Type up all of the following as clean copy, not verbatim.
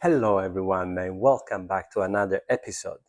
Hello everyone and welcome back to another episode.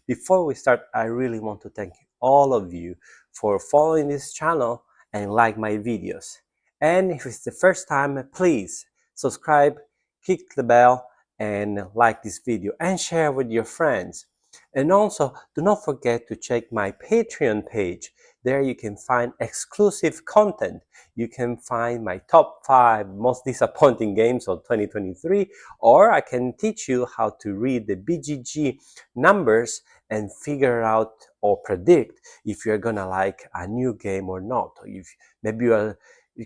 Before we start, I really want to thank all of you for following this channel and like my videos. And if it's the first time, please subscribe, click the bell and like this video and share with your friends. And also, do not forget to check my Patreon page. There you can find exclusive content. You can find my top 5 most disappointing games of 2023, or I can teach you how to read the BGG numbers and figure out or predict if you're gonna like a new game or not. Or if maybe you're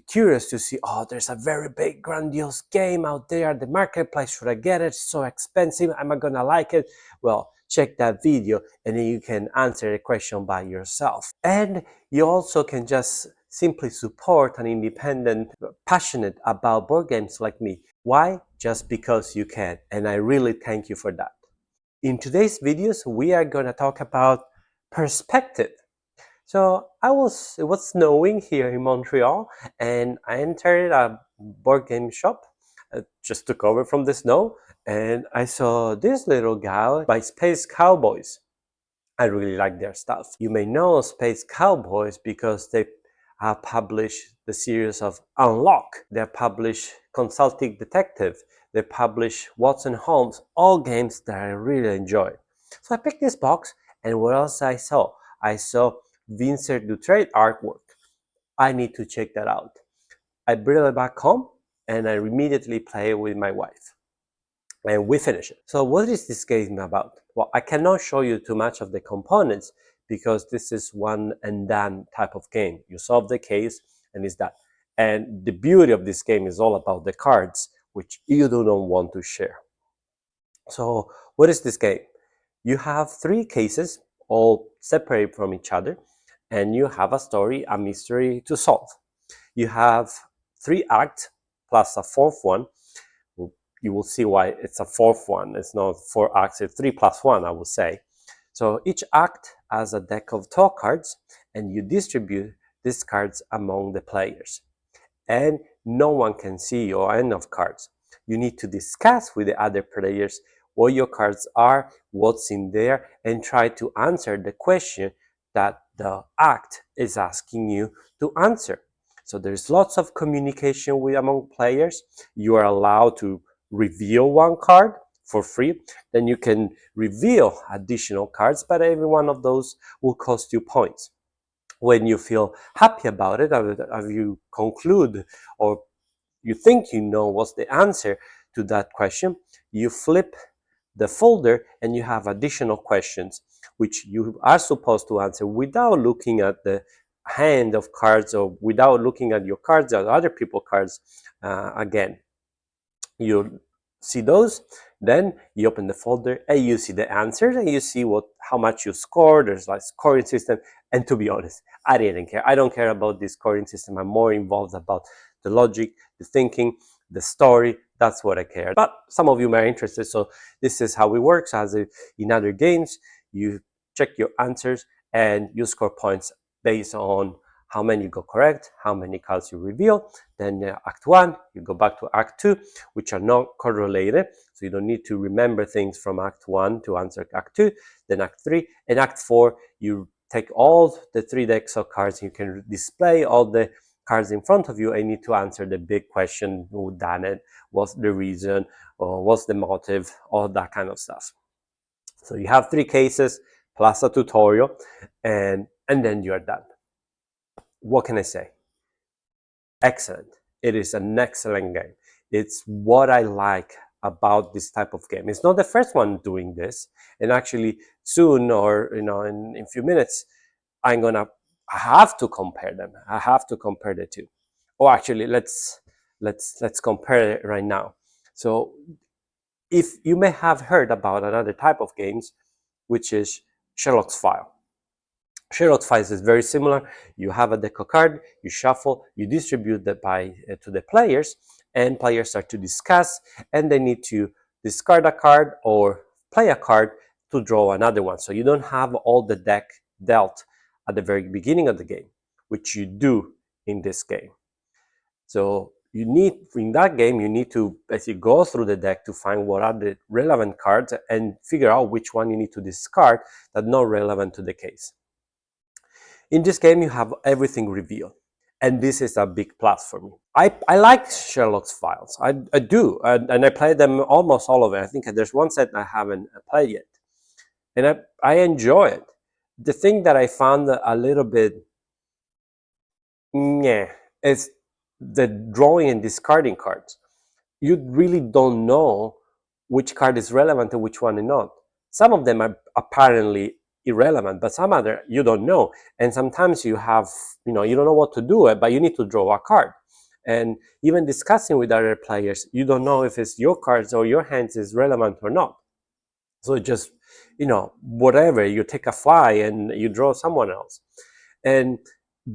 curious to see, oh, there's a very big grandiose game out there at the marketplace, should I get it? It's so expensive, am I gonna like it? Well, check that video and then you can answer the question by yourself. And you also can just simply support an independent, passionate about board games like me. Why? Just because you can, and I really thank you for that. In today's videos, we are going to talk about perspective. So it was snowing here in Montreal, and I entered a board game shop, just took over from the snow, and I saw this little guy by Space Cowboys. I really like their stuff. You may know Space Cowboys because they have published the series of Unlock. They published Consulting Detective. They published Watson Holmes, all games that I really enjoyed. So I picked this box, and what else I saw? I saw Vincent Dutrait artwork. I need to check that out. I bring it back home, and I immediately play it with my wife. And we finish it. So what is this game about? Well, I cannot show you too much of the components because this is one and done type of game. You solve the case and it's that. And the beauty of this game is all about the cards, which you do not want to share. So what is this game? You have 3 cases, all separate from each other, and you have a story, a mystery to solve. You have 3 acts plus a 4th one. You will see why it's a 4th one. It's not 4 acts, it's 3 plus 1, I would say. So each act has a deck of 12 cards, and you distribute these cards among the players. And no one can see your end of cards. You need to discuss with the other players what your cards are, what's in there, and try to answer the question that the act is asking you to answer. So there's lots of communication among players. You are allowed to reveal one card for free. Then you can reveal additional cards, but every one of those will cost you points. When you feel happy about it, or you conclude or you think you know what's the answer to that question, you flip the folder and you have additional questions which you are supposed to answer without looking at the hand of cards or without looking at your cards or other people's cards. Again, you see those, then you open the folder and you see the answers and you see how much you scored. There's like scoring system, and to be honest, I didn't care. I don't care about this scoring system. I'm more involved about the logic, the thinking, the story. That's what I care. But some of you may be interested, so this is how it works. As in other games, you check your answers and you score points based on how many you got correct, how many cards you reveal. Then Act 1, you go back to Act 2, which are not correlated. So you don't need to remember things from Act 1 to answer Act 2. Then Act 3 and Act 4, you take all the 3 decks of cards. You can display all the cards in front of you and you need to answer the big question: who done it? What's the reason? Or what's the motive? All that kind of stuff. So you have 3 cases plus a tutorial, and then you are done. What can I say? Excellent. It is an excellent game. It's what I like about this type of game. It's not the first one doing this, and actually soon, or in a few minutes, I have to compare them. I have to compare the two. Oh, actually, let's compare it right now. So if you may have heard about another type of games, which is Sherlock Files. Sherlock Files is very similar. You have a deck of cards, you shuffle, you distribute that to the players, and players start to discuss, and they need to discard a card or play a card to draw another one. So you don't have all the deck dealt at the very beginning of the game, which you do in this game. So in that game, you need to basically go through the deck to find what are the relevant cards and figure out which one you need to discard that not relevant to the case. In this game, you have everything revealed, and this is a big plus for me. I like Sherlock Files. I do, and I played them almost all of it. I think there's one set I haven't played yet, and I enjoy it. The thing that I found a little bit is the drawing and discarding cards. You really don't know which card is relevant and which one is not. Some of them are apparently irrelevant, but some other you don't know. And sometimes you have, you don't know what to do, but you need to draw a card. And even discussing with other players, you don't know if it's your cards or your hands is relevant or not. So just, whatever, you take a fly and you draw someone else. And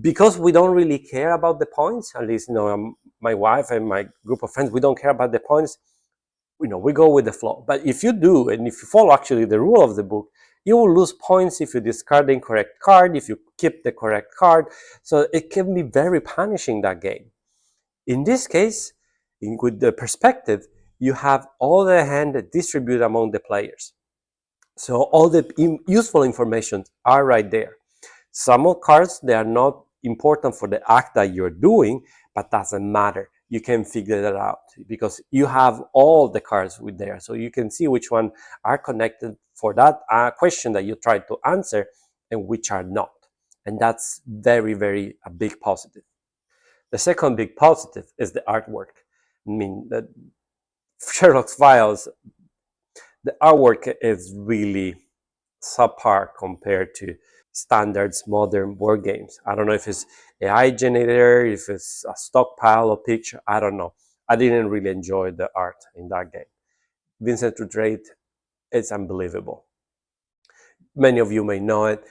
because we don't really care about the points, at least, my wife and my group of friends, we don't care about the points. We go with the flow. But if you do, and if you follow actually the rule of the book, you will lose points if you discard the incorrect card, if you keep the correct card. So it can be very punishing, that game. In this case, with the perspective, you have all the hand distributed among the players. So all the useful information are right there. Some of cards, they are not important for the act that you're doing, but doesn't matter. You can figure that out because you have all the cards with there. So you can see which one are connected for that question that you tried to answer and which are not. And that's very, very a big positive. The second big positive is the artwork. I mean, the Sherlock Files, the artwork is really subpar compared to standards modern board games. I don't know if it's AI generator, if it's a stockpile of picture, I don't know. I didn't really enjoy the art in that game. Vincent Drake is unbelievable. Many of you may know it,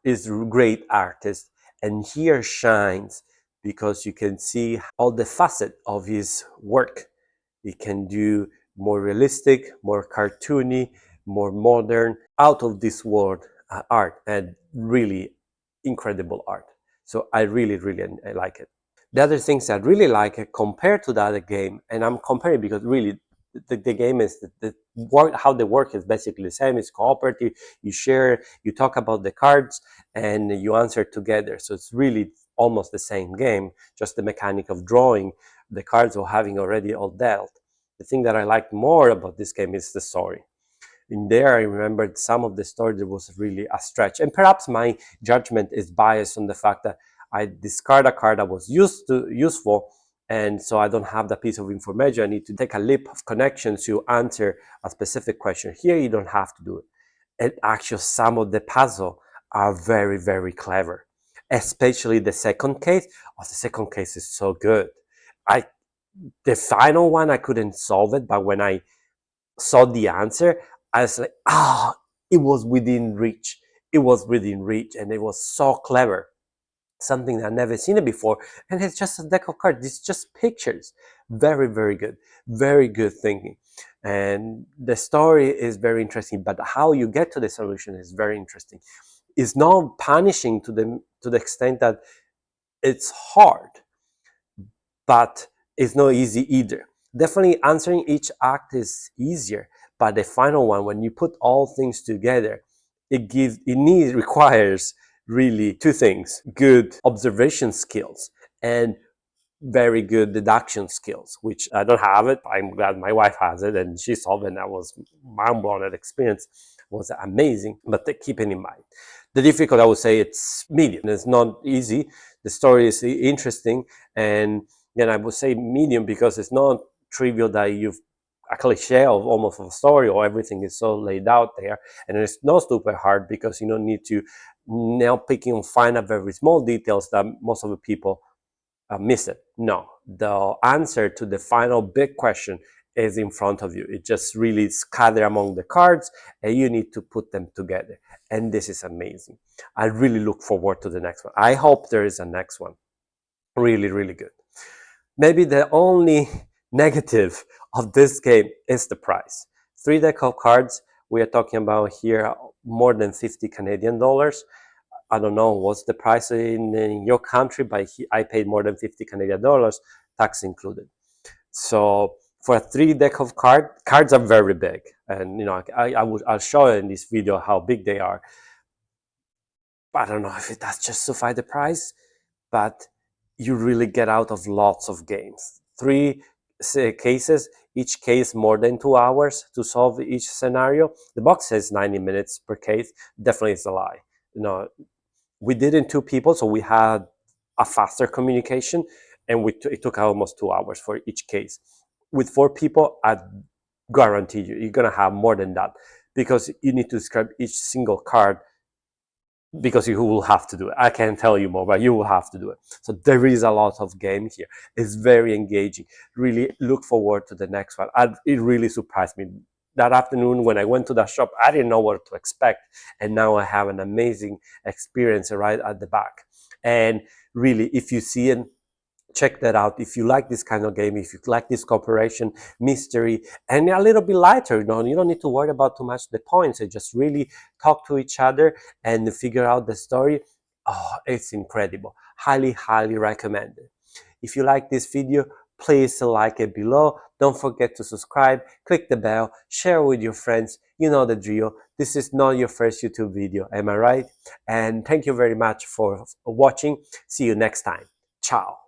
is a great artist, and here shines because you can see all the facet of his work. He can do more realistic, more cartoony, more modern, out of this world art, and really incredible art. So I really, really like it. The other things I really like compared to the other game, and I'm comparing because really the game is the work, how the work is basically the same. It's cooperative. You share, you talk about the cards, and you answer together. So it's really almost the same game, just the mechanic of drawing the cards or having already all dealt. The thing that I like more about this game is the story. In there, I remembered some of the story that was really a stretch, and perhaps my judgment is biased on the fact that I discard a card that was useful, and so I don't have that piece of information. I need to take a leap of connections to answer a specific question. Here, you don't have to do it. And actually, some of the puzzle are very, very clever, especially the second case. Oh, the second case is so good. The final one, I couldn't solve it, but when I saw the answer, I was like, it was within reach. It was within reach, and it was so clever. Something that I've never seen it before. And it's just a deck of cards. It's just pictures. Very, very good. Very good thinking. And the story is very interesting, but how you get to the solution is very interesting. It's not punishing to the extent that it's hard, but it's not easy either. Definitely answering each act is easier, but the final one, when you put all things together, requires really two things: good observation skills and very good deduction skills, which I don't have it. I'm glad my wife has it, and she solved it. And that was mind-blown. That experience was amazing, but keep it in mind. The difficult, I would say, it's medium. It's not easy. The story is interesting, and then I would say medium because it's not trivial that you've a cliche of almost of a story or everything is so laid out there, and it's not super hard because you don't need to now picking and find out very small details that most of the people miss it. No, the answer to the final big question is in front of you. It just really scattered among the cards, and you need to put them together. And this is amazing. I really look forward to the next one. I hope there is a next one. Really, really good. Maybe the only negative of this game is the price. 3 deck of cards. We are talking about here more than 50 Canadian dollars. I don't know what's the price in your country, but I paid more than 50 Canadian dollars. tax included. So for a 3 deck of cards are very big, and I'll show you in this video how big they are. I don't know if it does justify the price, but you really get out of lots of games. Three cases, each case more than 2 hours to solve each scenario. The box says 90 minutes per case. Definitely is a lie. We did in 2 people, so we had a faster communication, and it took almost 2 hours for each case. With 4 people, I guarantee you're gonna have more than that, because you need to describe each single card, because you will have to do it. I can't tell you more, but you will have to do it. So there is a lot of game here. It's very engaging. Really look forward to the next one. It really surprised me. That afternoon when I went to that shop, I didn't know what to expect. And now I have an amazing experience right at the back. And really, if you see it, check that out. If you like this kind of game, if you like this cooperation, mystery, and a little bit lighter, you don't need to worry about too much the points. You just really talk to each other and figure out the story. Oh, it's incredible. Highly, highly recommended. If you like this video, please like it below. Don't forget to subscribe, click the bell, share with your friends. You know the drill. This is not your first YouTube video, am I right? And thank you very much for watching. See you next time. Ciao.